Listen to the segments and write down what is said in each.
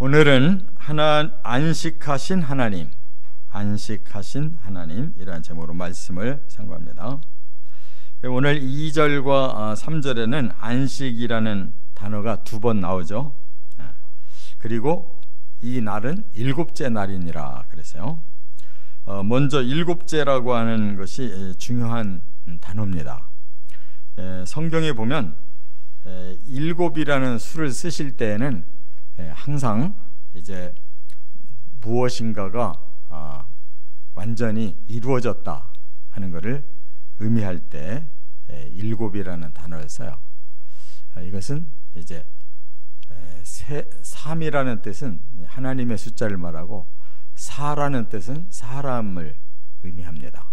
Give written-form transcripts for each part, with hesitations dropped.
오늘은 안식하신 하나님이라는 제목으로 말씀을 상고합니다. 오늘 2절과 3절에는 안식이라는 단어가 두 번 나오죠. 그리고 이 날은 일곱째 날이니라 그랬어요. 먼저 일곱째라고 하는 것이 중요한 단어입니다. 성경에 보면 일곱이라는 수를 쓰실 때에는 항상 이제 무엇인가가 완전히 이루어졌다 하는 것을 의미할 때 일곱이라는 단어를 써요. 이것은 이제 3이라는 뜻은 하나님의 숫자를 말하고 4라는 뜻은 사람을 의미합니다.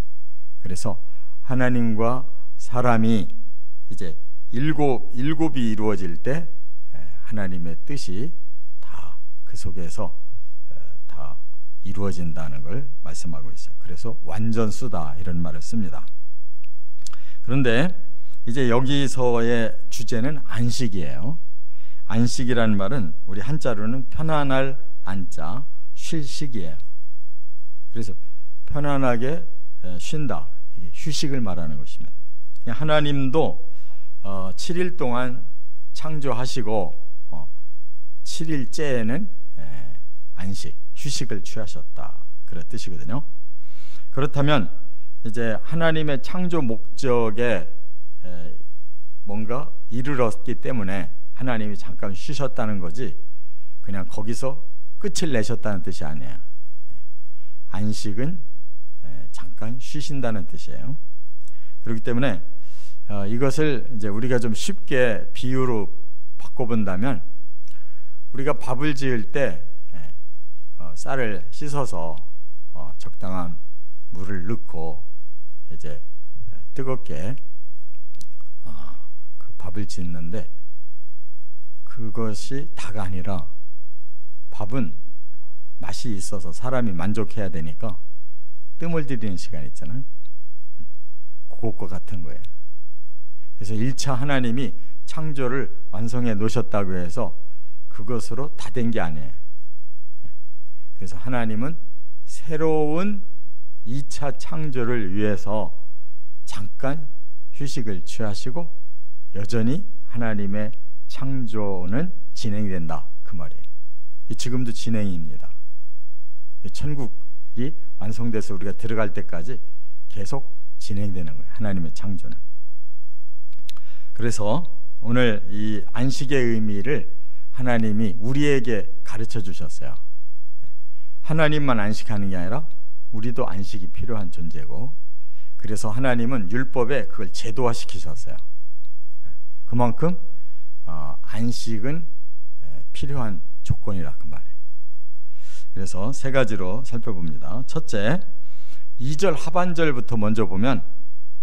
그래서 하나님과 사람이 이제 일곱이 이루어질 때 하나님의 뜻이 다 그 속에서 다 이루어진다는 걸 말씀하고 있어요. 그래서 완전수다 이런 말을 씁니다. 그런데 이제 여기서의 주제는 안식이에요. 안식이라는 말은 우리 한자로는 편안할 안자, 쉴 식이에요. 그래서 편안하게 쉰다, 이게 휴식을 말하는 것입니다. 하나님도 7일 동안 창조하시고 7일째에는 안식, 휴식을 취하셨다, 그런 뜻이거든요. 그렇다면 이제 하나님의 창조 목적에 뭔가 이르렀기 때문에 하나님이 잠깐 쉬셨다는 거지 그냥 거기서 끝을 내셨다는 뜻이 아니에요. 안식은 잠깐 쉬신다는 뜻이에요. 그렇기 때문에 이것을 이제 우리가 좀 쉽게 비유로 바꿔본다면, 우리가 밥을 지을 때 쌀을 씻어서 적당한 물을 넣고 이제 뜨겁게 그 밥을 짓는데, 그것이 다가 아니라 밥은 맛이 있어서 사람이 만족해야 되니까 뜸을 들이는 시간이 있잖아요. 그것과 같은 거예요. 그래서 1차 하나님이 창조를 완성해 놓으셨다고 해서 그것으로 다 된 게 아니에요. 그래서 하나님은 새로운 2차 창조를 위해서 잠깐 휴식을 취하시고 여전히 하나님의 창조는 진행된다, 그 말이에요. 지금도 진행입니다. 천국이 완성돼서 우리가 들어갈 때까지 계속 진행되는 거예요, 하나님의 창조는. 그래서 오늘 이 안식의 의미를 하나님이 우리에게 가르쳐 주셨어요. 하나님만 안식하는 게 아니라 우리도 안식이 필요한 존재고, 그래서 하나님은 율법에 그걸 제도화시키셨어요. 그만큼 안식은 필요한 조건이라, 그 말이에요. 그래서 세 가지로 살펴봅니다. 첫째, 2절 하반절부터 먼저 보면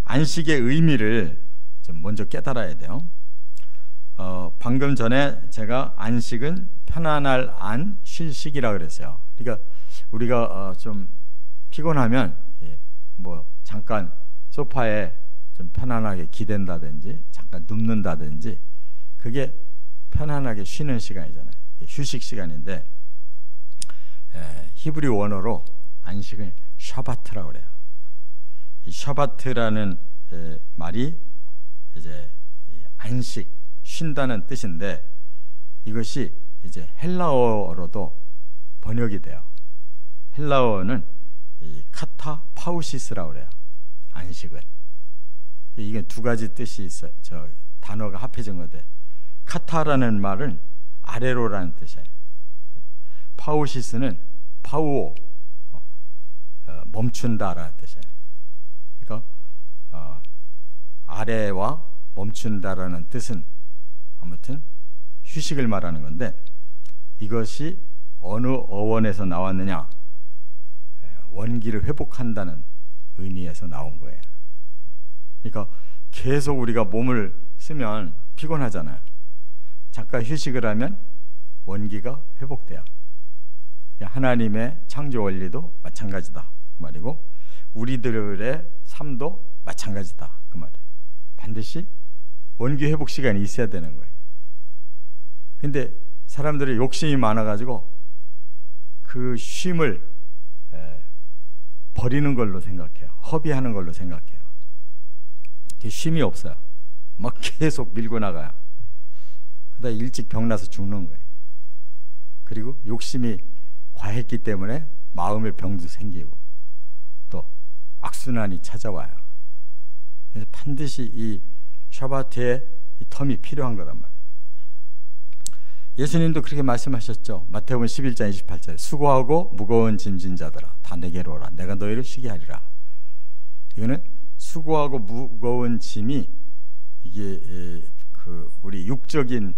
안식의 의미를 좀 먼저 깨달아야 돼요. 방금 전에 제가 안식은 편안할 안, 쉴 식이라 그랬어요. 그러니까 우리가 좀 피곤하면 뭐 잠깐 소파에 좀 편안하게 기댄다든지 잠깐 눕는다든지, 그게 편안하게 쉬는 시간이잖아요. 휴식 시간인데, 히브리 원어로 안식을 샤바트라고 그래요. 이 샤바트라는 말이 이제 안식, 쉰다는 뜻인데, 이것이 이제 헬라어로도 번역이 돼요. 헬라어는 이 카타 파우시스라고 그래요. 안식은 이게 두 가지 뜻이 있어요. 저 단어가 합해진 건데, 카타라는 말은 아래로라는 뜻이에요. 파우시스는 파우오, 멈춘다라는 뜻이에요. 그러니까 아래와 멈춘다라는 뜻은 아무튼 휴식을 말하는 건데, 이것이 어느 어원에서 나왔느냐? 원기를 회복한다는 의미에서 나온 거예요. 그러니까 계속 우리가 몸을 쓰면 피곤하잖아요. 잠깐 휴식을 하면 원기가 회복돼요. 하나님의 창조 원리도 마찬가지다, 그 말이고, 우리들의 삶도 마찬가지다, 그 말이에요. 반드시 원기 회복 시간이 있어야 되는 거예요. 근데 사람들이 욕심이 많아가지고 그 쉼을 버리는 걸로 생각해요. 허비하는 걸로 생각해요. 쉼이 없어요. 막 계속 밀고 나가요. 그러다 일찍 병나서 죽는 거예요. 그리고 욕심이 과했기 때문에 마음의 병도 생기고 또 악순환이 찾아와요. 그래서 반드시 이 샤바트의 이 텀이 필요한 거란 말이에요. 예수님도 그렇게 말씀하셨죠. 마태복음 11장 28절에 수고하고 무거운 짐진 자들아 다 내게로 오라 내가 너희를 쉬게 하리라. 이거는 수고하고 무거운 짐이 이게 우리 육적인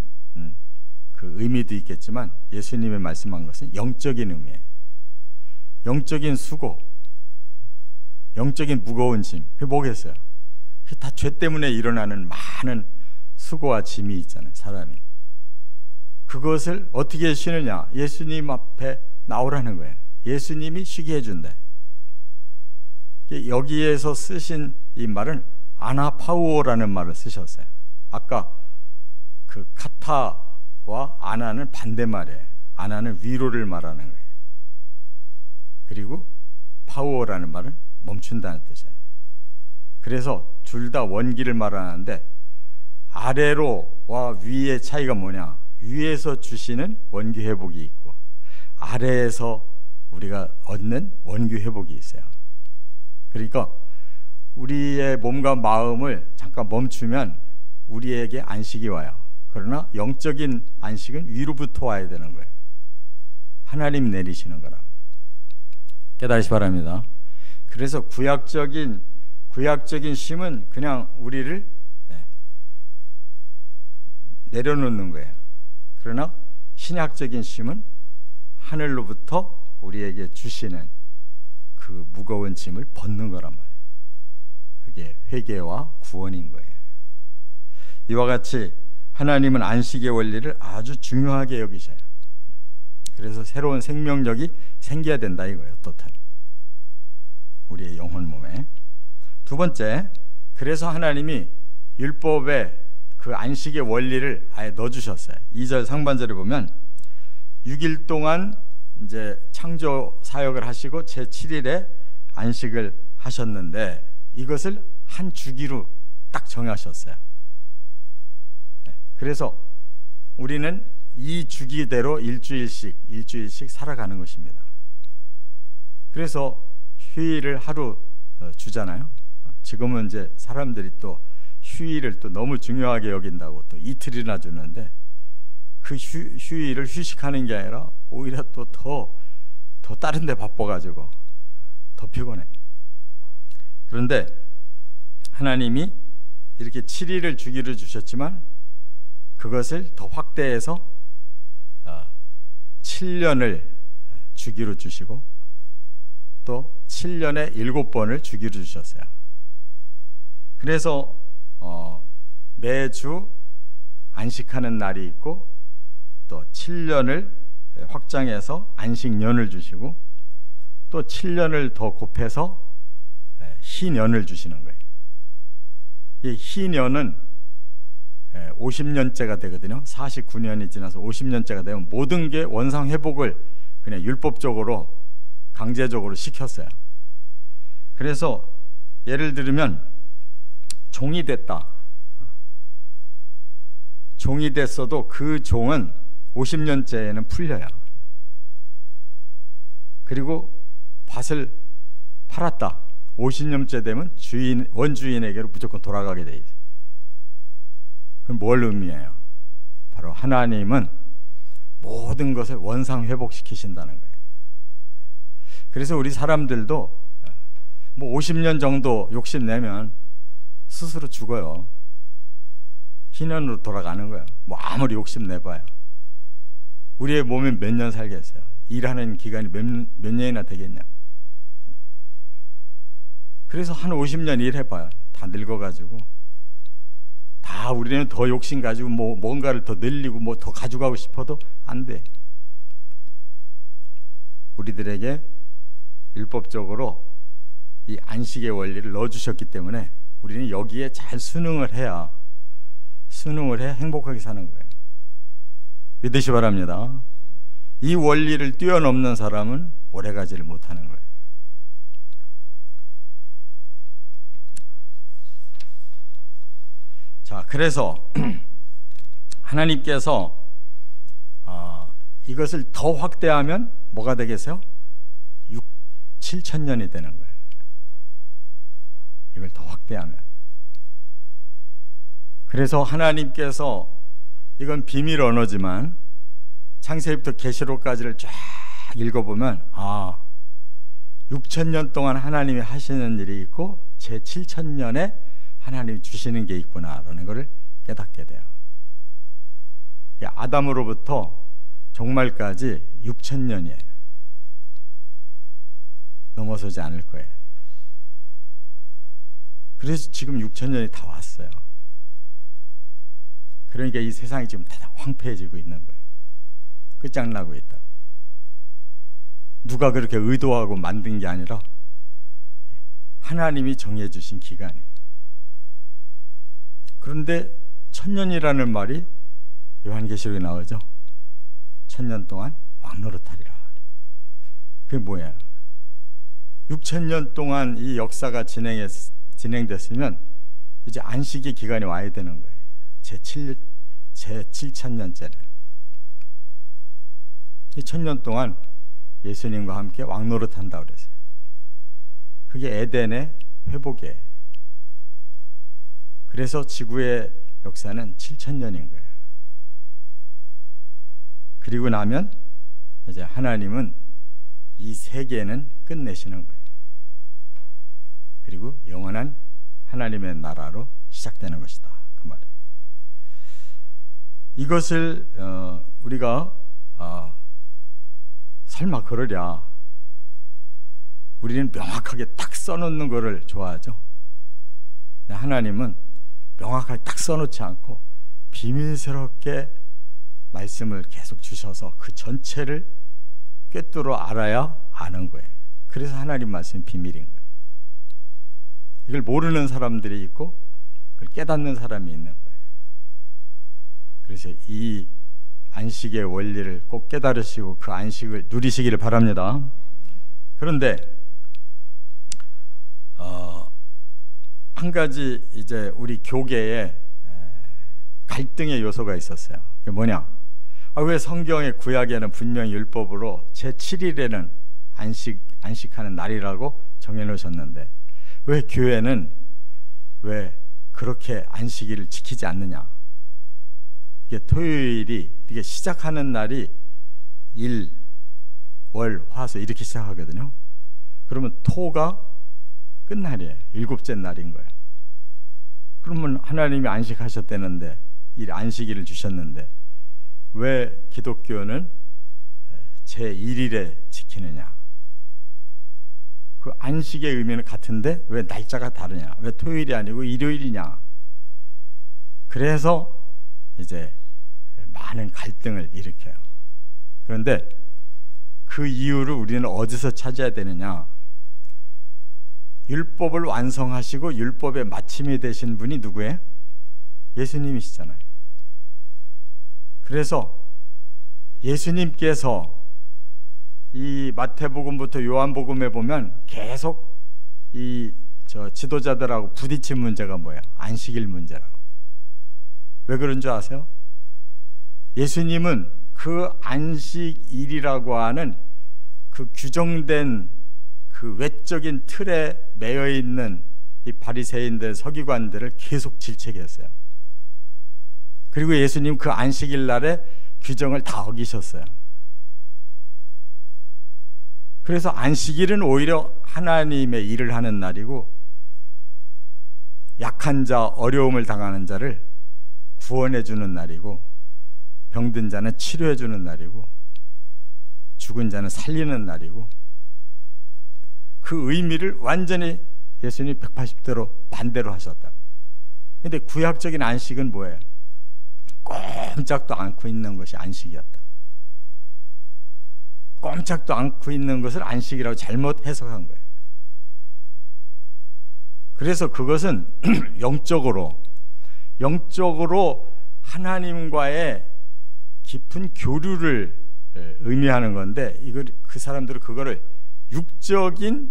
그 의미도 있겠지만 예수님이 말씀한 것은 영적인 의미예요. 영적인 수고, 영적인 무거운 짐. 그게 뭐겠어요? 그게 다 죄 때문에 일어나는 많은 수고와 짐이 있잖아요, 사람이. 그것을 어떻게 쉬느냐? 예수님 앞에 나오라는 거예요. 예수님이 쉬게 해준대. 여기에서 쓰신 이 말은 아나파우오라는 말을 쓰셨어요. 아까 그 카타와 아나는 반대말이에요. 아나는 위로를 말하는 거예요. 그리고 파우오라는 말은 멈춘다는 뜻이에요. 그래서 둘 다 원기를 말하는데 아래로와 위의 차이가 뭐냐? 위에서 주시는 원기 회복이 있고 아래에서 우리가 얻는 원기 회복이 있어요. 그러니까 우리의 몸과 마음을 잠깐 멈추면 우리에게 안식이 와요. 그러나 영적인 안식은 위로부터 와야 되는 거예요. 하나님 내리시는 거라. 깨달으시 바랍니다. 그래서 구약적인 쉼은 그냥 우리를 내려놓는 거예요. 그러나 신약적인 쉼은 하늘로부터 우리에게 주시는 그 무거운 짐을 벗는 거란 말이에요. 그게 회개와 구원인 거예요. 이와 같이 하나님은 안식의 원리를 아주 중요하게 여기셔요. 그래서 새로운 생명력이 생겨야 된다 이거예요. 또한 우리의 영혼 몸에. 두 번째, 그래서 하나님이 율법에 그 안식의 원리를 아예 넣어주셨어요. 2절 상반절에 보면 6일 동안 이제 창조 사역을 하시고 제7일에 안식을 하셨는데 이것을 한 주기로 딱 정하셨어요. 그래서 우리는 이 주기대로 일주일씩 살아가는 것입니다. 그래서 휴일을 하루 주잖아요. 지금은 이제 사람들이 또 휴일을 또 너무 중요하게 여긴다고 또 이틀이나 주는데 그 휴일을 휴식하는 게 아니라 오히려 또 더 다른 데 바빠가지고 더 피곤해. 그런데 하나님이 이렇게 7일을 주기로 주셨지만 그것을 더 확대해서 7년을 주기로 주시고 또 7년에 7번을 주기로 주셨어요. 그래서 매주 안식하는 날이 있고 또 7년을 확장해서 안식년을 주시고 또 7년을 더 곱해서 희년을 주시는 거예요. 이 희년은 50년째가 되거든요. 49년이 지나서 50년째가 되면 모든 게 원상 회복을 그냥 율법적으로 강제적으로 시켰어요. 그래서 예를 들면 종이 됐다. 종이 됐어도 그 종은 50년째에는 풀려요. 그리고 밭을 팔았다. 50년째 되면 원주인에게로 무조건 돌아가게 돼 있어요. 그럼 뭘 의미해요? 바로 하나님은 모든 것을 원상 회복시키신다는 거예요. 그래서 우리 사람들도 뭐 50년 정도 욕심내면 스스로 죽어요. 희년으로 돌아가는 거예요. 뭐 아무리 욕심내봐요. 우리의 몸에 몇 년 살겠어요? 일하는 기간이 몇 년이나 되겠냐고. 그래서 한 50년 일해봐요. 다 늙어가지고 다 우리는 더 욕심 가지고 뭐 뭔가를 더 늘리고 뭐 더 가져가고 싶어도 안 돼. 우리들에게 율법적으로 이 안식의 원리를 넣어주셨기 때문에 우리는 여기에 잘 순응을 해야 행복하게 사는 거예요. 믿으시 바랍니다. 이 원리를 뛰어넘는 사람은 오래가지를 못하는 거예요. 자, 그래서 하나님께서 이것을 더 확대하면 뭐가 되겠어요? 7,000년이 되는 거예요. 이걸 더 확대하면. 그래서 하나님께서, 이건 비밀 언어지만 창세기부터 계시록까지를 쫙 읽어보면 6,000년 동안 하나님이 하시는 일이 있고 제 7,000년에 하나님이 주시는 게 있구나라는 것을 깨닫게 돼요. 아담으로부터 종말까지 6,000년이에요. 넘어서지 않을 거예요. 그래서 지금 6,000년이 다 왔어요. 그러니까 이 세상이 지금 다 황폐해지고 있는 거예요. 끝장나고 있다. 누가 그렇게 의도하고 만든 게 아니라 하나님이 정해주신 기간이에요. 그런데 1,000년이라는 말이 요한계시록에 나오죠. 1,000년 동안 왕노릇하리라. 그게 뭐예요? 6,000년 동안 이 역사가 진행됐으면 이제 안식의 기간이 와야 되는 거예요. 제 7,000년째는. 이 1,000년 동안 예수님과 함께 왕노릇한다고 그랬어요. 그게 에덴의 회복이에요. 그래서 지구의 역사는 7,000년인 거예요. 그리고 나면 이제 하나님은 이 세계는 끝내시는 거예요. 그리고 영원한 하나님의 나라로 시작되는 것이다. 그 말이에요. 이것을 우리가 설마 그러랴. 우리는 명확하게 딱 써놓는 것을 좋아하죠. 하나님은 명확하게 딱 써놓지 않고 비밀스럽게 말씀을 계속 주셔서 그 전체를 꿰뚫어 알아야 아는 거예요. 그래서 하나님 말씀은 비밀인 거예요. 이걸 모르는 사람들이 있고 그걸 깨닫는 사람이 있는 거예요. 그래서 이 안식의 원리를 꼭 깨달으시고 그 안식을 누리시기를 바랍니다. 그런데 한 가지 이제 우리 교계에 갈등의 요소가 있었어요. 그게 뭐냐? 왜 성경의 구약에는 분명히 율법으로 제7일에는 안식하는 날이라고 정해놓으셨는데 왜 교회는 왜 그렇게 안식일을 지키지 않느냐? 이게 토요일이 이게 시작하는 날이 일, 월, 화, 수 이렇게 시작하거든요. 그러면 토가 끝날이에요. 7째 날인 거예요. 그러면 하나님이 안식하셨다는데 이 안식일을 주셨는데 왜 기독교는 제1일에 지키느냐? 그 안식의 의미는 같은데 왜 날짜가 다르냐? 왜 토요일이 아니고 일요일이냐? 그래서 이제 많은 갈등을 일으켜요. 그런데 그 이유를 우리는 어디서 찾아야 되느냐? 율법을 완성하시고 율법의 마침이 되신 분이 누구예요? 예수님이시잖아요. 그래서 예수님께서 이 마태복음부터 요한복음에 보면 계속 이 지도자들하고 부딪힌 문제가 뭐예요? 안식일 문제라고. 왜 그런 줄 아세요? 예수님은 그 안식일이라고 하는 그 규정된 그 외적인 틀에 매여 있는 이 바리새인들, 서기관들을 계속 질책했어요. 그리고 예수님 그 안식일 날에 규정을 다 어기셨어요. 그래서 안식일은 오히려 하나님의 일을 하는 날이고 약한 자, 어려움을 당하는 자를 구원해 주는 날이고 병든 자는 치료해 주는 날이고 죽은 자는 살리는 날이고 그 의미를 완전히 예수님이 180도로 반대로 하셨다고. 그런데 구약적인 안식은 뭐예요? 꼼짝도 않고 있는 것이 안식이었다. 꼼짝도 않고 있는 것을 안식이라고 잘못 해석한 거예요. 그래서 그것은 영적으로 하나님과의 깊은 교류를 의미하는 건데, 이걸 그 사람들은 그거를 육적인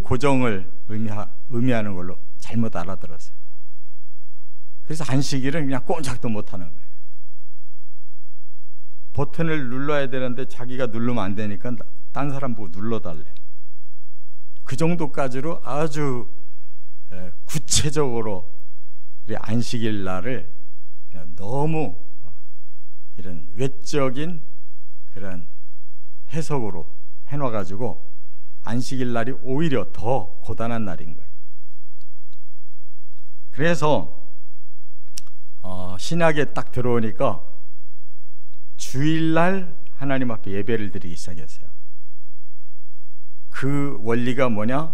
고정을 의미하는 걸로 잘못 알아들었어요. 그래서 안식일은 그냥 꼼짝도 못하는 거예요. 버튼을 눌러야 되는데 자기가 누르면 안 되니까 딴 사람 보고 눌러달래. 그 정도까지로 아주 구체적으로 안식일 날을 너무 이런 외적인 그런 해석으로 해놔가지고 안식일 날이 오히려 더 고단한 날인 거예요. 그래서 신약에 딱 들어오니까 주일날 하나님 앞에 예배를 드리기 시작했어요. 그 원리가 뭐냐?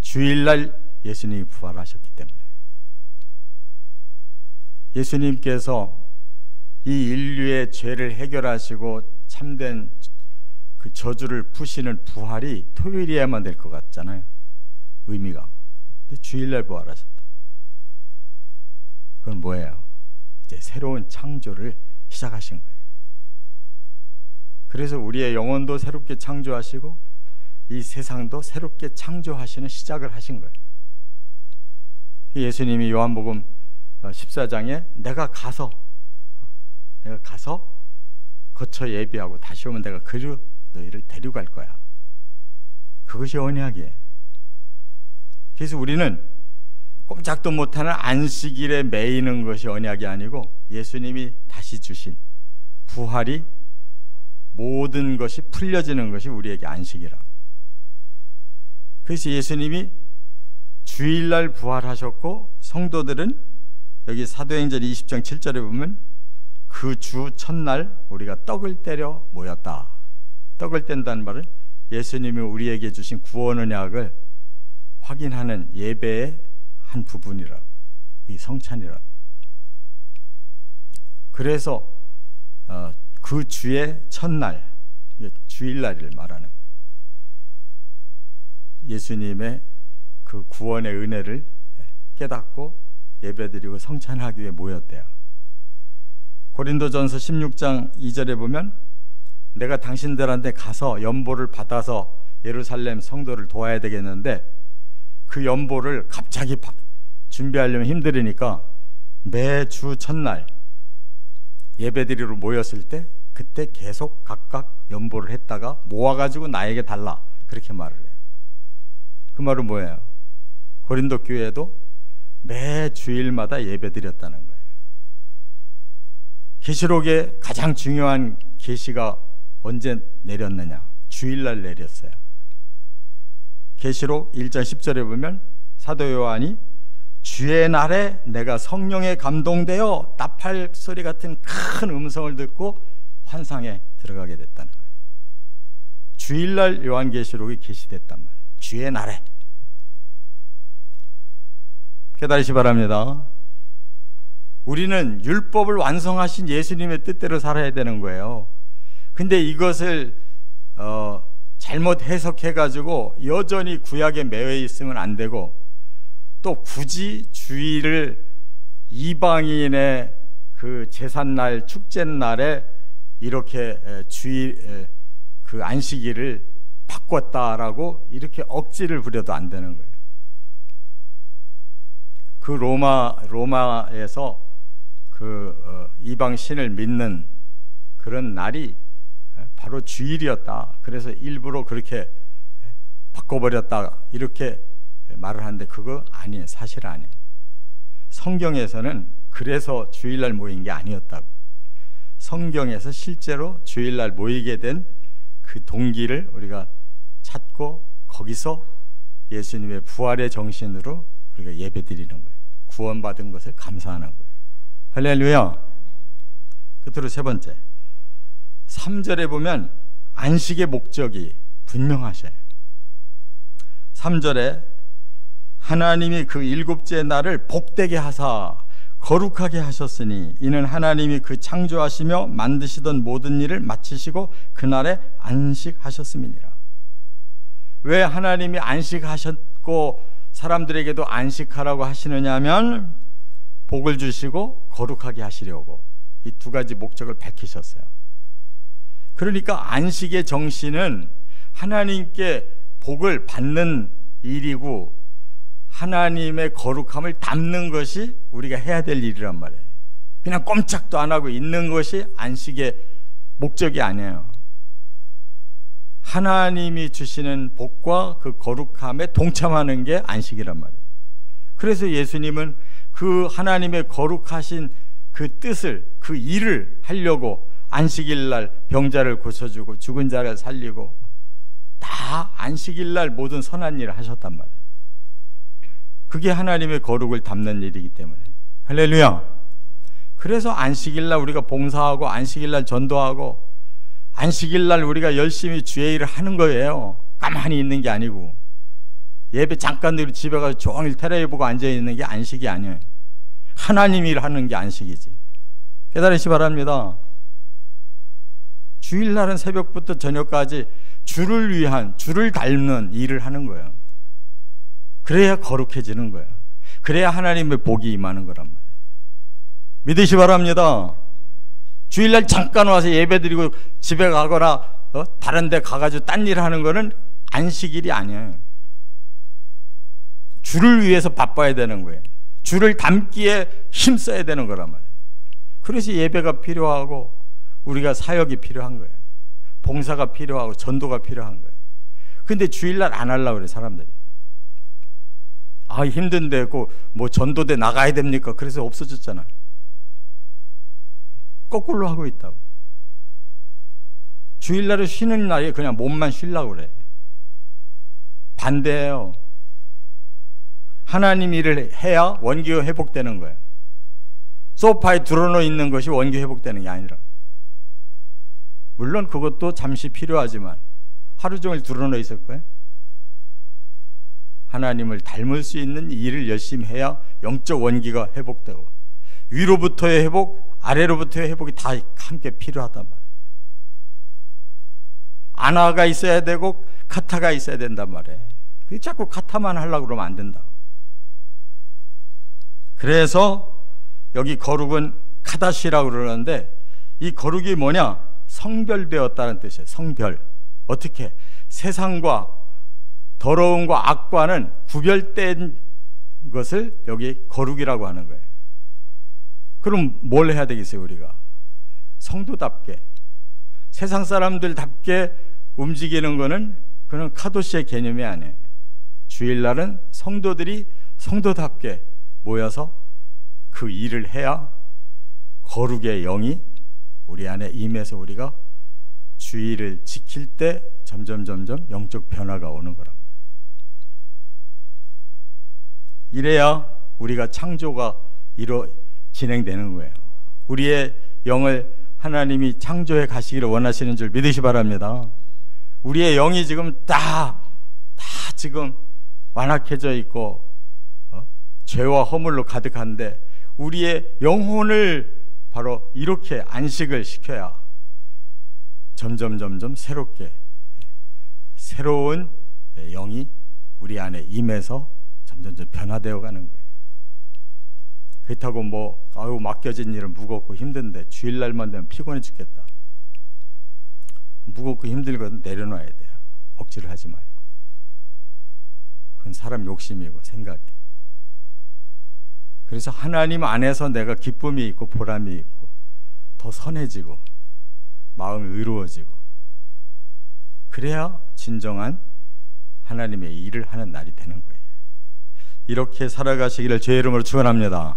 주일날 예수님이 부활하셨기 때문에. 예수님께서 이 인류의 죄를 해결하시고 참된 그 저주를 푸시는 부활이 토요일이야만 될 것 같잖아요, 의미가. 근데 주일날 부활하셨다. 그건 뭐예요? 이제 새로운 창조를 시작하신 거예요. 그래서 우리의 영혼도 새롭게 창조하시고 이 세상도 새롭게 창조하시는 시작을 하신 거예요. 예수님이 요한복음 14장에 내가 가서 거쳐 예비하고 다시 오면 내가 그리로 너희를 데리고 갈 거야. 그것이 언약이에요. 그래서 우리는 꼼짝도 못하는 안식일에 매이는 것이 언약이 아니고 예수님이 다시 주신 부활이 모든 것이 풀려지는 것이 우리에게 안식이라고. 그래서 예수님이 주일날 부활하셨고, 성도들은 여기 사도행전 20장 7절에 보면 그 주 첫날 우리가 떡을 떼려 모였다. 떡을 뗀다는 말은 예수님이 우리에게 주신 구원 언약을 확인하는 예배의 한 부분이라고, 이 성찬이라고. 그래서 그 주의 첫날, 주일날을 말하는 거예요. 예수님의 그 구원의 은혜를 깨닫고 예배드리고 성찬하기 위해 모였대요. 고린도전서 16장 2절에 보면 내가 당신들한테 가서 연보를 받아서 예루살렘 성도를 도와야 되겠는데 그 연보를 갑자기 준비하려면 힘들으니까 매주 첫날 예배드리러 모였을 때 그때 계속 각각 연보를 했다가 모아가지고 나에게 달라, 그렇게 말을 해요. 그 말은 뭐예요? 고린도 교회도 매 주일마다 예배드렸다는 거예요. 계시록의 가장 중요한 계시가 언제 내렸느냐? 주일날 내렸어요. 계시록 1장 10절에 보면 사도 요한이 주의 날에 내가 성령에 감동되어 나팔 소리 같은 큰 음성을 듣고 환상에 들어가게 됐다는 거예요. 주일날 요한계시록이 계시됐단 말이에요. 주의 날에. 깨달으시 바랍니다. 우리는 율법을 완성하신 예수님의 뜻대로 살아야 되는 거예요. 근데 이것을 잘못 해석해가지고 여전히 구약에 매여 있으면 안 되고, 또 굳이 주일을 이방인의 그 제삿날, 축제날에 이렇게 주일 그 안식일을 바꿨다라고 이렇게 억지를 부려도 안 되는 거예요. 그 로마에서 그 이방 신을 믿는 그런 날이 바로 주일이었다. 그래서 일부러 그렇게 바꿔버렸다, 이렇게 말을 하는데 그거 아니에요. 사실 아니에요. 성경에서는 그래서 주일날 모인 게 아니었다고. 성경에서 실제로 주일날 모이게 된 그 동기를 우리가 찾고 거기서 예수님의 부활의 정신으로 우리가 예배드리는 거예요. 구원받은 것을 감사하는 거예요. 할렐루야. 끝으로 세 번째, 3절에 보면 안식의 목적이 분명하셔요. 3절에 하나님이 그 일곱째 날을 복되게 하사 거룩하게 하셨으니 이는 하나님이 그 창조하시며 만드시던 모든 일을 마치시고 그날에 안식하셨음이니라. 왜 하나님이 안식하셨고 사람들에게도 안식하라고 하시느냐 하면 복을 주시고 거룩하게 하시려고 이 두 가지 목적을 밝히셨어요. 그러니까 안식의 정신은 하나님께 복을 받는 일이고 하나님의 거룩함을 담는 것이 우리가 해야 될 일이란 말이에요. 그냥 꼼짝도 안 하고 있는 것이 안식의 목적이 아니에요. 하나님이 주시는 복과 그 거룩함에 동참하는 게 안식이란 말이에요. 그래서 예수님은 그 하나님의 거룩하신 그 뜻을, 그 일을 하려고 안식일 날 병자를 고쳐주고 죽은 자를 살리고 다 안식일 날 모든 선한 일을 하셨단 말이에요. 그게 하나님의 거룩을 담는 일이기 때문에. 할렐루야. 그래서 안식일 날 우리가 봉사하고 안식일 날 전도하고 안식일 날 우리가 열심히 주의 일을 하는 거예요. 가만히 있는 게 아니고 예배 잠깐 드리고 집에 가서 종일 테레비 보고 앉아있는 게 안식이 아니에요. 하나님 일 하는 게 안식이지. 깨달으시 바랍니다. 주일날은 새벽부터 저녁까지 주를 위한, 주를 닮는 일을 하는 거예요. 그래야 거룩해지는 거예요. 그래야 하나님의 복이 임하는 거란 말이에요. 믿으시 바랍니다. 주일날 잠깐 와서 예배 드리고 집에 가거나 다른 데 가가지고 딴 일 하는 거는 안식일이 아니에요. 주를 위해서 바빠야 되는 거예요. 주를 닮기에 힘써야 되는 거란 말이에요. 그래서 예배가 필요하고 우리가 사역이 필요한 거예요. 봉사가 필요하고 전도가 필요한 거예요. 근데 주일날 안 하려고 그래 사람들이. 아 힘든데 뭐 전도대 나가야 됩니까? 그래서 없어졌잖아요. 거꾸로 하고 있다고. 주일날에 쉬는 날에 그냥 몸만 쉬려고 그래. 반대예요. 하나님 일을 해야 원기가 회복되는 거예요. 소파에 드러누워 있는 것이 원기 회복되는 게 아니라. 물론 그것도 잠시 필요하지만 하루 종일 드러누워 있을 거예요. 하나님을 닮을 수 있는 일을 열심히 해야 영적 원기가 회복되고 위로부터의 회복, 아래로부터의 회복이 다 함께 필요하단 말이에요. 아나가 있어야 되고 카타가 있어야 된단 말이에요. 그게 자꾸 카타만 하려고 그러면 안 된다고. 그래서 여기 거룩은 카다시라고 그러는데 이 거룩이 뭐냐? 성별되었다는 뜻이에요. 성별. 어떻게? 세상과 더러움과 악과는 구별된 것을 여기 거룩이라고 하는 거예요. 그럼 뭘 해야 되겠어요 우리가? 성도답게 세상 사람들답게 움직이는 거는 그는 카도시의 개념이 아니에요. 주일날은 성도들이 성도답게 모여서 그 일을 해야 거룩의 영이 우리 안에 임해서 우리가 주일을 지킬 때 점점 영적 변화가 오는 거란 말이에요. 이래야 우리가 창조가 진행되는 거예요. 우리의 영을 하나님이 창조해 가시기를 원하시는 줄 믿으시 바랍니다. 우리의 영이 지금 다 지금 완악해져 있고 죄와 허물로 가득한데 우리의 영혼을 바로 이렇게 안식을 시켜야 점점 새롭게 새로운 영이 우리 안에 임해서 점점 변화되어 가는 거예요. 그렇다고 맡겨진 일은 무겁고 힘든데 주일날만 되면 피곤해 죽겠다. 무겁고 힘들거든 내려놔야 돼요. 억지를 하지 말고. 그건 사람 욕심이고 생각이. 그래서 하나님 안에서 내가 기쁨이 있고 보람이 있고 더 선해지고 마음이 의로워지고 그래야 진정한 하나님의 일을 하는 날이 되는 거예요. 이렇게 살아가시기를 주의 이름으로 축원합니다.